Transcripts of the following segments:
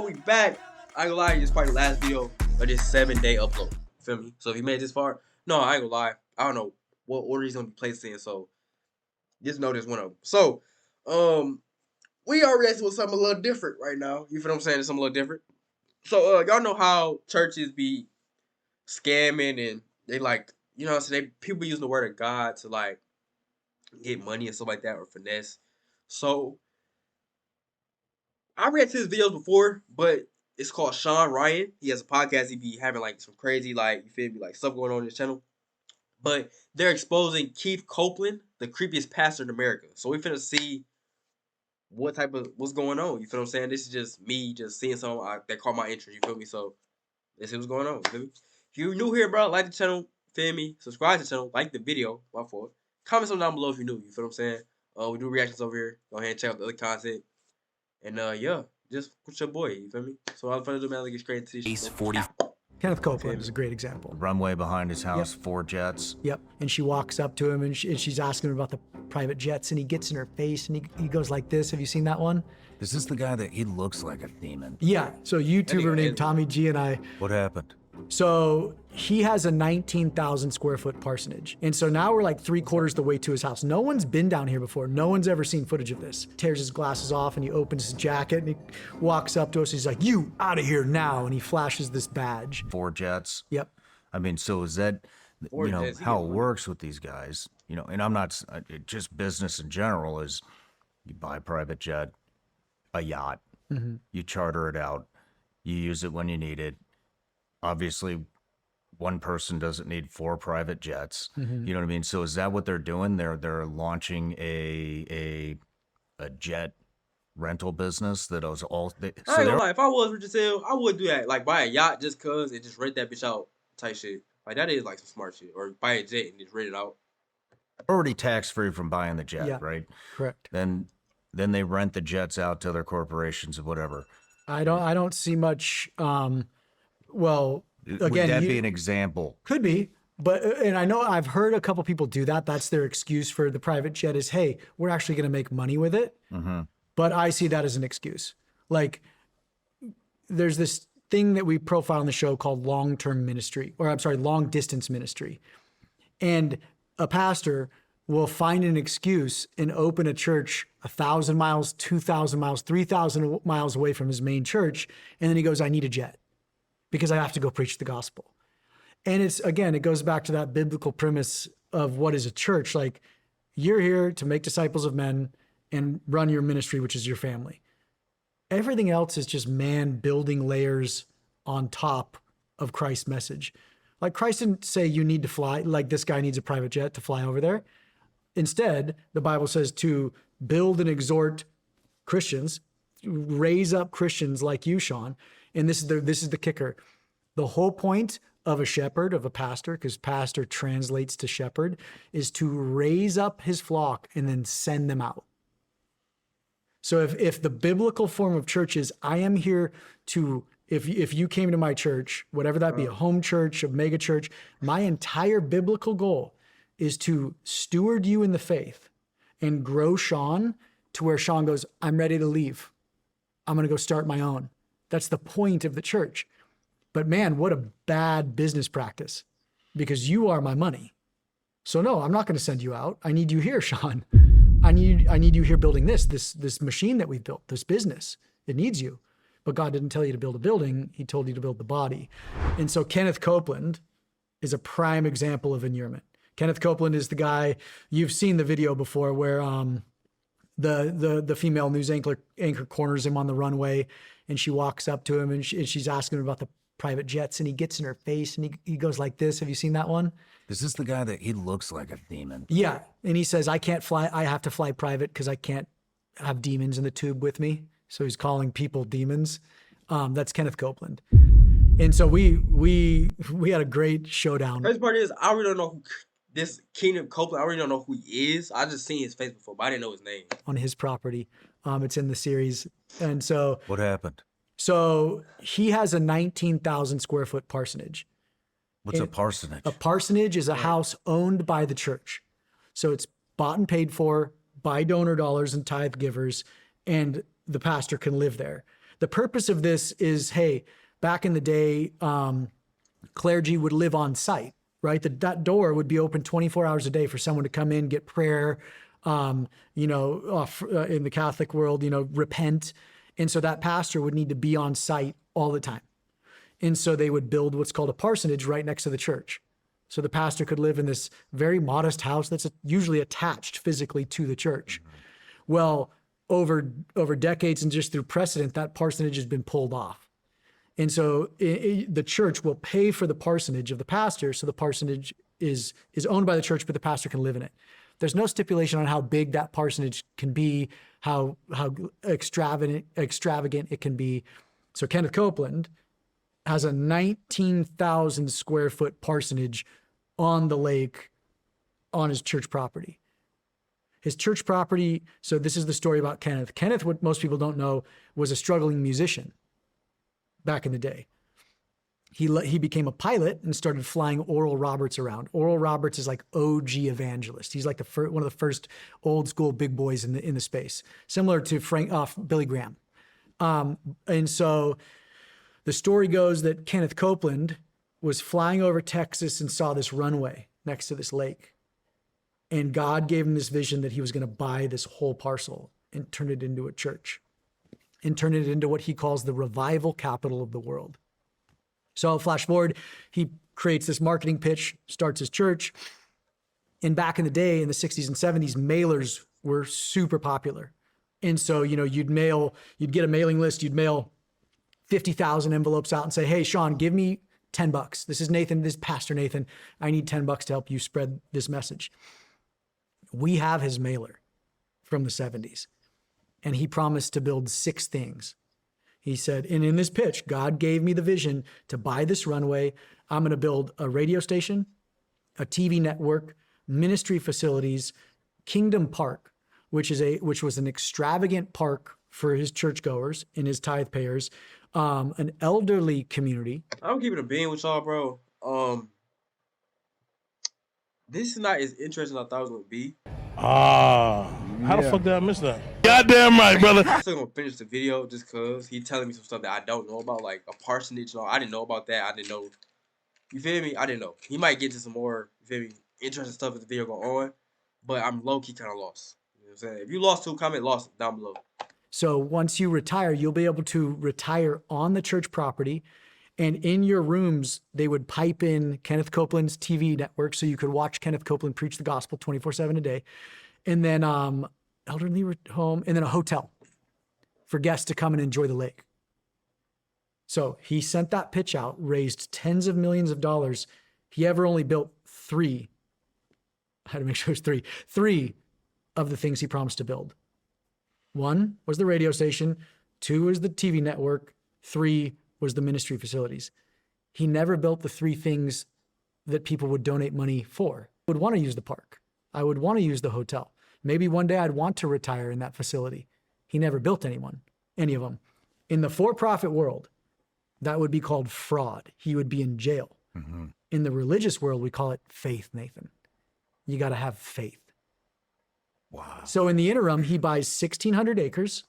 we back. I ain't gonna lie, this is probably the last video of this 7-day upload. Feel me? So if you made it this far, no, I ain't gonna lie. I don't know what order he's gonna be placed in, so just know this one of them. So, we are reacting with something a little different right now. You feel what I'm saying? It's something a little different. So, y'all know how churches be scamming and they like, you know what I'm saying? People use the word of God to like get money and stuff like that or finesse. So, I read to his videos before, but it's called Shawn Ryan. He has a podcast. He be having like some crazy, like, you feel me, like stuff going on his channel. But they're exposing Keith Copeland, the creepiest pastor in America. So we finna see what's going on. You feel what I'm saying? This is just me just seeing something that caught my interest. You feel me? So let's see what's going on. You feel me? If you're new here, bro, like the channel. Feel me? Subscribe to the channel. Like the video. My fault. Comment something down below if you're new. You feel what I'm saying? We do reactions over here. Go ahead and check out the other content. And yeah, just with your boy. You feel me? So without further ado, man, let's get straight into this. 40. Kenneth Copeland is a great example. Runway behind his house, 4 jets. Yep. And she walks up to him and she's asking him about the private jets, and he gets in her face and he goes like this. Have you seen that one? This is the guy that he looks like a demon. Yeah. So YouTuber named Tommy G and I. What happened? So he has a 19,000 square foot parsonage. And so now we're like 3/4 the way to his house. No one's been down here before. No one's ever seen footage of this. Tears his glasses off and he opens his jacket and he walks up to us. He's like, "You out of here now." And he flashes this badge. 4 jets. Yep. I mean, so is that, you know, how it works with these guys? You know, and I'm not, just business in general is you buy a private jet, a yacht, you charter it out, you use it when you need it. Obviously, one person doesn't need 4 private jets. You know what I mean? So is that what they're doing? They're launching a jet rental business that was all. I ain't gonna lie, if I was rich as hell, I would do that. Like buy a yacht just cause and just rent that bitch out type shit. Like that is like some smart shit. Or buy a jet and just rent it out. Already tax free from buying the jet, Yeah, right? correct. Then they rent the jets out to other corporations or whatever. I don't see much. Well, again, would that be an example? Could be, but and I know I've heard a couple people do that. That's their excuse for the private jet is, hey, we're actually going to make money with it. But I see that as an excuse. Like, there's this thing that we profile on the show called long-term ministry, or I'm sorry, long-distance ministry, and a pastor will find an excuse and open a church 1,000 miles, 2,000 miles, 3,000 miles away from his main church, and then he goes, "I need a jet because I have to go preach the gospel." And it's, again, it goes back to that biblical premise of what is a church. Like, you're here to make disciples of men and run your ministry, which is your family. Everything else is just man building layers on top of Christ's message. Like, Christ didn't say you need to fly, like this guy needs a private jet to fly over there. Instead, the Bible says to build and exhort Christians, raise up Christians like you, Shawn. And this is the kicker. The whole point of a shepherd, of a pastor, because pastor translates to shepherd, is to raise up his flock and then send them out. So if the biblical form of church is, I am here to, if you came to my church, whatever that be, a home church, a mega church, my entire biblical goal is to steward you in the faith and grow Shawn to where Shawn goes, I'm ready to leave. I'm going to go start my own. That's the point of the church. But man, what a bad business practice, because you are my money. So no, I'm not going to send you out. I need you here, Shawn. I need you here building this machine that we've built, this business. It needs you. But God didn't tell you to build a building. He told you to build the body. And so Kenneth Copeland is a prime example of inurement. Kenneth Copeland is the guy, you've seen the video before where the female news anchor corners him on the runway, and she walks up to him and she's asking him about the private jets, and he gets in her face and he goes like this. Have you seen that one? This is the guy that he looks like a demon. Yeah. And he says, I can't fly. I have to fly private because I can't have demons in the tube with me. So he's calling people demons. That's Kenneth Copeland. And so we had a great showdown. Crazy part is, I really don't know who this Kenneth Copeland, I really don't know who he is. I just seen his face before, but I didn't know his name. On his property. It's in the series. And so. What happened? So he has a 19,000 square foot parsonage. What's a parsonage? A parsonage is a house owned by the church. So it's bought and paid for by donor dollars and tithe givers, and the pastor can live there. the purpose of this is, hey, back in the day, clergy would live on site, right? That door would be open 24 hours a day for someone to come in, get prayer, in the Catholic world, repent. And so that pastor would need to be on site all the time. And so they would build what's called a parsonage right next to the church. So the pastor could live in this very modest house that's usually attached physically to the church. Well, over decades and just through precedent, that parsonage has been pulled off. And so the church will pay for the parsonage of the pastor. So the parsonage is owned by the church, but the pastor can live in it. There's no stipulation on how big that parsonage can be, how extravagant it can be. So Kenneth Copeland has a 19,000 square foot parsonage on the lake on his church property. His church property, so this is the story about Kenneth. Kenneth, what most people don't know, was a struggling musician back in the day. He became a pilot and started flying Oral Roberts around. Oral Roberts is like OG evangelist. He's like one of the first old school big boys in the space, similar to Billy Graham. And so the story goes that Kenneth Copeland was flying over Texas and saw this runway next to this lake. And God gave him this vision that he was going to buy this whole parcel and turn it into a church and turn it into what he calls the revival capital of the world. So flash forward, he creates this marketing pitch, starts his church. And back in the day, in the 60s and 70s, mailers were super popular. And so, you'd get a mailing list, you'd mail 50,000 envelopes out and say, hey, Shawn, give me $10. This is Nathan, this is Pastor Nathan. I need $10 to help you spread this message. We have his mailer from the 70s. And he promised to build 6 things. He said, and in this pitch, God gave me the vision to buy this runway. I'm going to build a radio station, a TV network, ministry facilities, Kingdom Park, which was an extravagant park for his churchgoers and his tithe payers, an elderly community. I'm keeping it being with y'all, bro. This is not as interesting as I thought it was going to be. How the fuck did I miss that? Goddamn right, brother. I'm still gonna finish the video just cause he's telling me some stuff that I don't know about, like a parsonage. No, I didn't know about that. I didn't know. You feel me? I didn't know. He might get to some more, you feel me, interesting stuff as the video go on, but I'm low-key kind of lost. You know what I'm saying? If you lost too, comment lost down below. So once you retire, you'll be able to retire on the church property. And in your rooms, they would pipe in Kenneth Copeland's TV network so you could watch Kenneth Copeland preach the gospel 24/7 a day. And then elderly home, and then a hotel for guests to come and enjoy the lake. So he sent that pitch out, raised tens of millions of dollars. He ever only built 3. I had to make sure it was 3. 3 of the things he promised to build. 1 was the radio station. 2 was the TV network. 3 was the ministry facilities. He never built the 3 things that people would donate money for. I would want to use the park. I would want to use the hotel. Maybe one day I'd want to retire in that facility. He never built any of them. In the for-profit world, that would be called fraud. He would be in jail. Mm-hmm. In the religious world, we call it faith, Nathan. You got to have faith. Wow. So in the interim, he buys 1,600 acres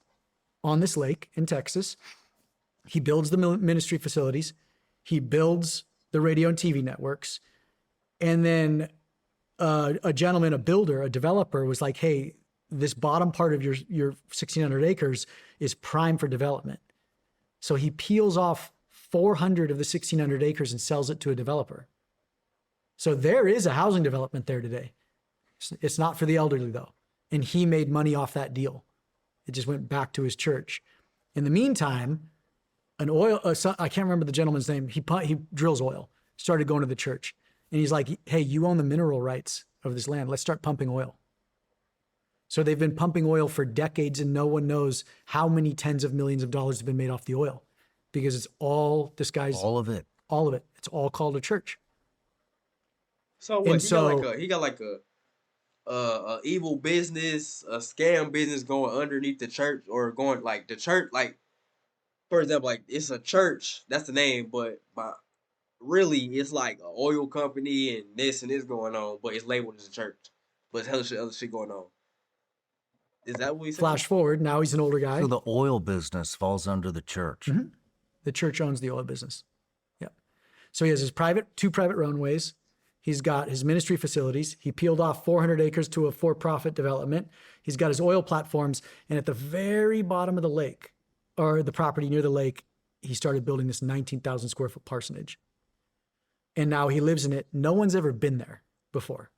on this lake in Texas. He builds the ministry facilities. He builds the radio and TV networks. And then a gentleman, a builder, a developer was like, hey, this bottom part of your 1,600 acres is prime for development. So he peels off 400 of the 1,600 acres and sells it to a developer. So there is a housing development there today. It's not for the elderly though. And he made money off that deal. It just went back to his church. In the meantime, I can't remember the gentleman's name. He drills oil, started going to the church. And he's like, hey, you own the mineral rights of this land. Let's start pumping oil. So they've been pumping oil for decades and no one knows how many tens of millions of dollars have been made off the oil because it's all this guy's. All of it. All of it. It's all called a church. So what? He got like a evil business, a scam business going underneath the church or going like the church, like, for example, like it's a church, that's the name, but really it's like an oil company and this going on, but it's labeled as a church. But it's hella shit, other shit going on. Is that what he said? Flash forward, now he's an older guy. So the oil business falls under the church. Mm-hmm. The church owns the oil business. Yeah. So he has his two private runways. He's got his ministry facilities. He peeled off 400 acres to a for-profit development. He's got his oil platforms. And at the very bottom of the lake, or the property near the lake, he started building this 19,000 square foot parsonage. And now he lives in it. No one's ever been there before.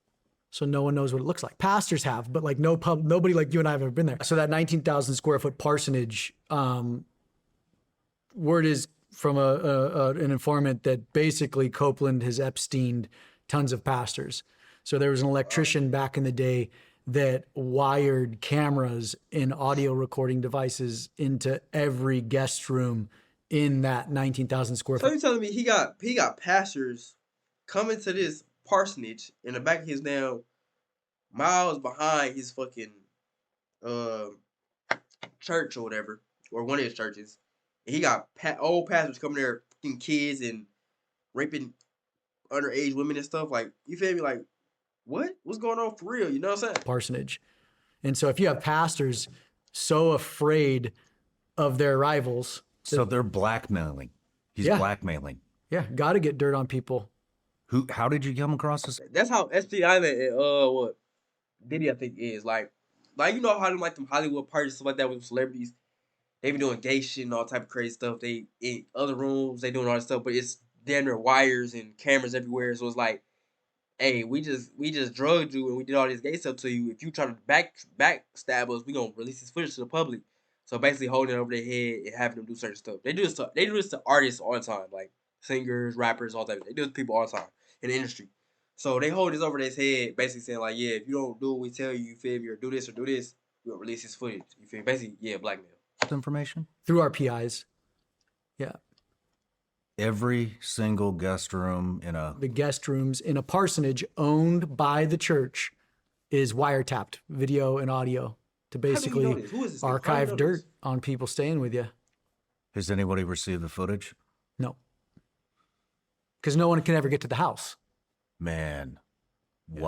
So no one knows what it looks like. Pastors have, but like nobody like you and I have ever been there. So that 19,000 square foot parsonage, word is from an informant that basically Copeland has Epsteined tons of pastors. So there was an electrician back in the day that wired cameras and audio recording devices into every guest room in that 19,000 square foot. So you're telling me he got pastors coming to this parsonage in the back of his damn miles behind his fucking church or whatever, or one of his churches. And he got old pastors coming there, fucking kids and raping underage women and stuff. Like, you feel me? Like, what's going on for real? You know what I'm saying? Parsonage. And so if you have pastors so afraid of their rivals. So they're blackmailing. He's blackmailing. Yeah, got to get dirt on people. How did you come across this? That's how SB Island and what Diddy I think is like you know how them Hollywood parties stuff like that with celebrities. They be doing gay shit and all type of crazy stuff. They in other rooms they doing all this stuff, but it's damn near wires and cameras everywhere. So it's like, hey, we just drugged you and we did all this gay stuff to you. If you try to backstab us, we gonna release this footage to the public. So basically holding it over their head and having them do certain stuff. They do this to artists all the time, like singers, rappers, all that. They do this to people all the time in the industry. So they hold this over their head, basically saying like, yeah, if you don't do what we tell you, you feel me, or do this, we'll release this footage. You feel me? Basically, yeah, blackmail. Information? Through our PIs. Yeah. Every single guest room the guest rooms in a parsonage owned by the church is wiretapped, video and audio, to basically archive dirt on people staying with you. Has anybody received the footage? No. Because no one can ever get to the house. Man. Yeah.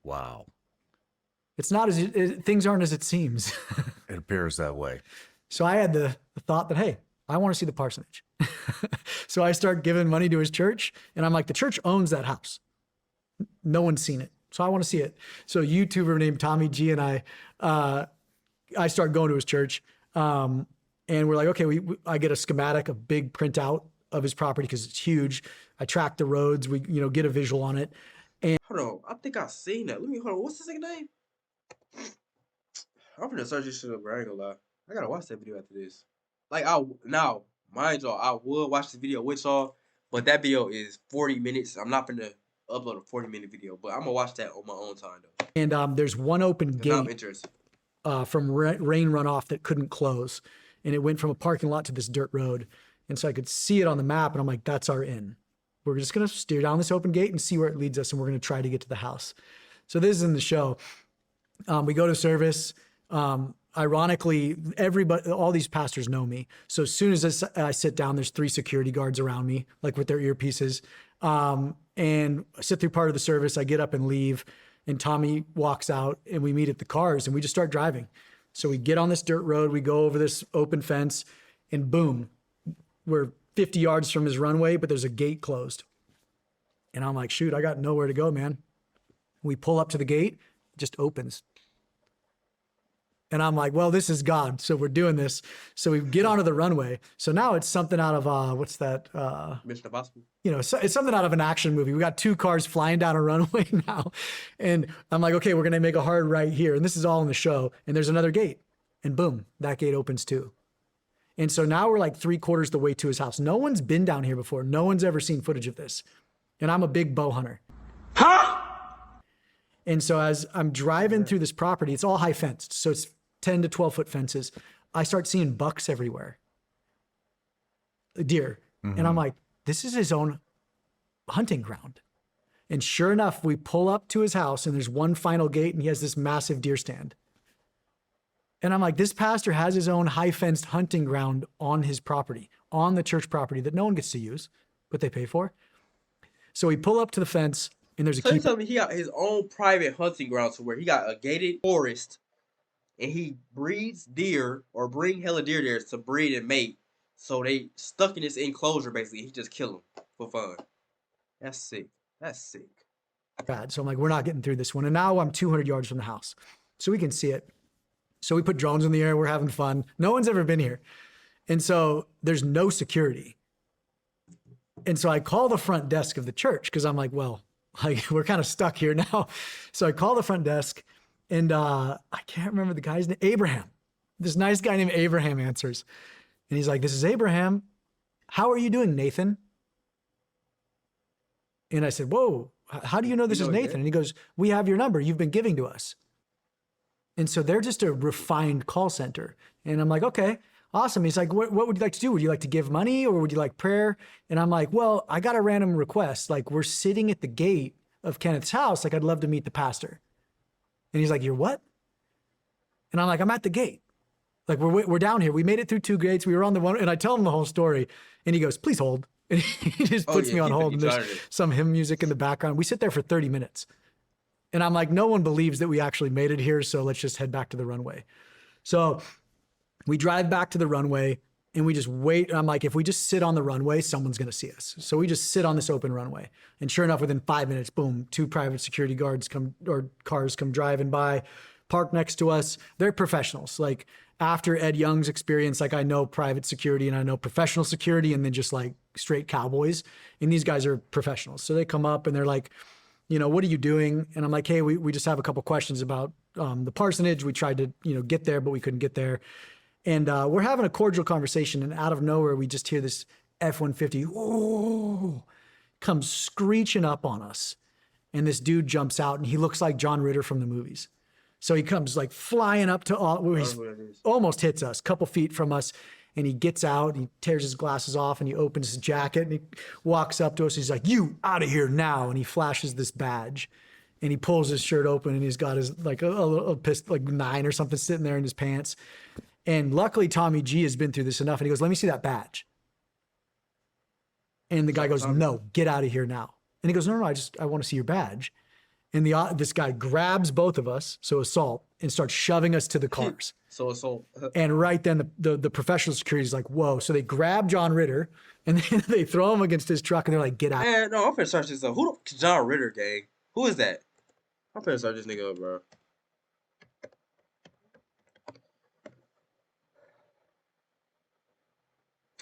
Wow. It's not things aren't as it seems. It appears that way. So I had the thought that, hey, I want to see the parsonage. So I start giving money to his church, and I'm like, the church owns that house. No one's seen it. So I want to see it. So a YouTuber named Tommy G and I start going to his church. And we're like, okay, I get a schematic, a big printout of his property because it's huge. I track the roads. We, get a visual on it. And hold on, I think I've seen that. Hold on. What's his name? I'm gonna search this shit up. I ain't gonna lie. I gotta watch that video after this. Like, mind y'all, I would watch the video with y'all, but that video is 40 minutes. I'm not gonna upload a 40-minute video, but I'm gonna watch that on my own time though. And there's one open gate I'm interested. From rain runoff that couldn't close, and it went from a parking lot to this dirt road, and so I could see it on the map, and I'm like, that's our in. We're just gonna steer down this open gate and see where it leads us, and we're gonna try to get to the house. So this is in the show. We go to service. Ironically, all these pastors know me. So as soon as I sit down, there's 3 security guards around me, like with their earpieces. And I sit through part of the service. I get up and leave, and Tommy walks out, and we meet at the cars, and we just start driving. So we get on this dirt road, we go over this open fence, and boom, we're 50 yards from his runway, but there's a gate closed. And I'm like, shoot, I got nowhere to go, man. We pull up to the gate, it just opens. And I'm like, well, this is God. So we're doing this. So we get onto the runway. So now it's something out of, what's that? Mission Impossible. It's something out of an action movie. We got 2 cars flying down a runway now. And I'm like, okay, we're going to make a hard right here. And this is all in the show. And there's another gate. And boom, that gate opens too. And so now we're like 3/4 the way to his house. No one's been down here before. No one's ever seen footage of this. And I'm a big bow hunter. Huh? And so as I'm driving through this property, it's all high fenced. So it's 10 to 12 foot fences. I start seeing bucks everywhere. Deer. Mm-hmm. And I'm like, this is his own hunting ground. And sure enough, we pull up to his house and there's one final gate and he has this massive deer stand. And I'm like, this pastor has his own high fenced hunting ground on his property, on the church property that no one gets to use, but they pay for. So we pull up to the fence and there's a So you tell me he got his own private hunting ground to where he got a gated forest and he breeds deer or bring hella deer there to breed and mate. So they stuck in this enclosure basically. He just kill them for fun. That's sick. That's sick. Bad. So I'm like, we're not getting through this one. And now I'm 200 yards from the house, so we can see it. So we put drones in the air. We're having fun. No one's ever been here. And so there's no security. And so I call the front desk of the church because I'm like, well, like we're kind of stuck here now. So I call the front desk and I can't remember the guy's name. Abraham. This nice guy named Abraham answers. And he's like, this is Abraham. How are you doing, Nathan? And I said, whoa, how do you know this is Nathan? And he goes, we have your number. You've been giving to us. And so they're just a refined call center. And I'm like, okay, awesome. He's like, what would you like to do? Would you like to give money or would you like prayer? And I'm like, well, I got a random request. Like, we're sitting at the gate of Kenneth's house. Like, I'd love to meet the pastor. And he's like, you're what? And I'm like, I'm at the gate. Like, we're down here. We made it through 2 gates. We were on the one. And I tell him the whole story. And he goes, please hold. And he just puts me on hold. And there's some hymn music in the background. We sit there for 30 minutes. And I'm like, no one believes that we actually made it here. So let's just head back to the runway. So we drive back to the runway and we just wait. And I'm like, if we just sit on the runway, someone's going to see us. So we just sit on this open runway. And sure enough, within 5 minutes, boom, 2 private security guards cars come driving by, park next to us. They're professionals. Like, after Ed Young's experience, like, I know private security and I know professional security and then just like straight cowboys. And these guys are professionals. So they come up and they're like, you know, what are you doing? And I'm like, hey, we just have a couple questions about the parsonage. We tried to, get there, but we couldn't get there. And we're having a cordial conversation. And out of nowhere, we just hear this F-150 comes screeching up on us. And this dude jumps out and he looks like John Ritter from the movies. So he comes like flying up to almost hits us, a couple feet from us. And he gets out, and he tears his glasses off, and he opens his jacket, and he walks up to us. He's like, you out of here now. And he flashes this badge, and he pulls his shirt open, and he's got his like a pistol, like 9 or something sitting there in his pants. And luckily, Tommy G has been through this enough. And he goes, let me see that badge. And the guy goes, no, get out of here now. And he goes, no, I want to see your badge. And this guy grabs both of us, so assault, and starts shoving us to the cars. So assault. And right then the professional security is like, whoa. So they grab John Ritter and then they throw him against his truck and they're like, get out. Man, no, I'm finna search this up. Who the John Ritter gang? Who is that? I'm finna search this nigga up, bro.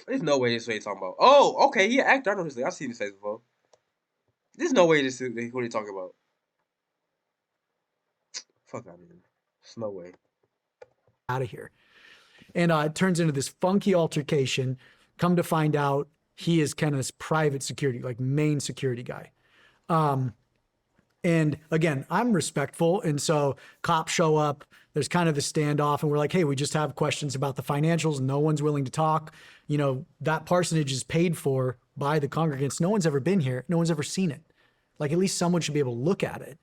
There's no way this is what he's talking about. Oh, okay, he an actor. I know this thing. I've seen this face before. There's no way this is what he's talking about. Fuck out of here. There's no way. Out of here. And it turns into this funky altercation. Come to find out, he is kind of this private security, like main security guy. And again, I'm respectful. And so cops show up, there's kind of the standoff and we're like, hey, we just have questions about the financials. No one's willing to talk. That parsonage is paid for by the congregants. No one's ever been here. No one's ever seen it. Like, at least someone should be able to look at it.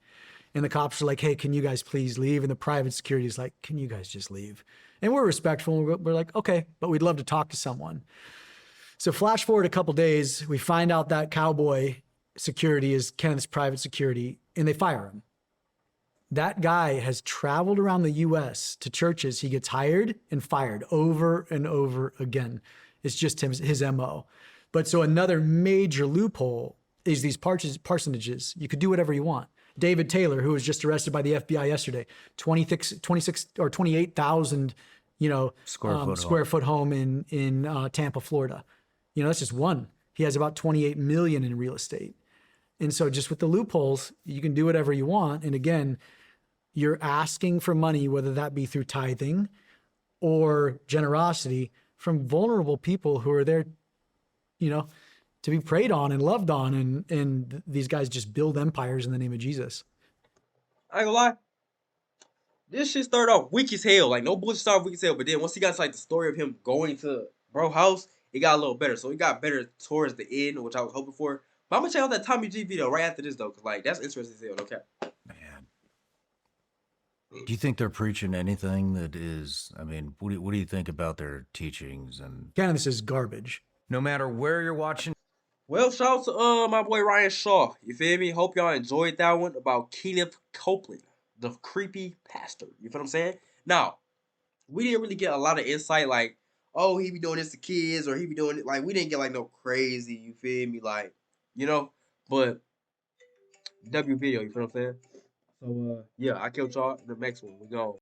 And the cops are like, hey, can you guys please leave? And the private security is like, can you guys just leave? And we're respectful. We're like, okay, but we'd love to talk to someone. So flash forward a couple days, we find out that cowboy security is Kenneth's private security, and they fire him. That guy has traveled around the U.S. to churches. He gets hired and fired over and over again. It's just his MO. But so another major loophole is these parsonages. You could do whatever you want. David Taylor, who was just arrested by the FBI yesterday, 26 or 28,000, square foot home in Tampa, Florida. That's just one. He has about 28 million in real estate. And so just with the loopholes, you can do whatever you want. And again, you're asking for money, whether that be through tithing or generosity, from vulnerable people who are there, to be preyed on and loved on. And these guys just build empires in the name of Jesus. I ain't gonna lie. This shit started off weak as hell. Like, no bullshit started weak as hell. But then once he got to, like, the story of him going to bro house, it got a little better. So it got better towards the end, which I was hoping for. But I'm gonna check out that Tommy G video right after this, though. Because, like, that's interesting as hell. No cap. Man. Do you think they're preaching anything that is, what do you think about their teachings? And This is garbage. No matter where you're watching. Well, shout out to my boy Ryan Shaw. You feel me? Hope y'all enjoyed that one about Kenneth Copeland, the creepy pastor. You feel what I'm saying? Now, we didn't really get a lot of insight, like, oh, he be doing this to kids, or he be doing it. Like, we didn't get like no crazy, you feel me? Like, you know, but W video, you feel what I'm saying? So, yeah, I killed y'all. The next one, we go.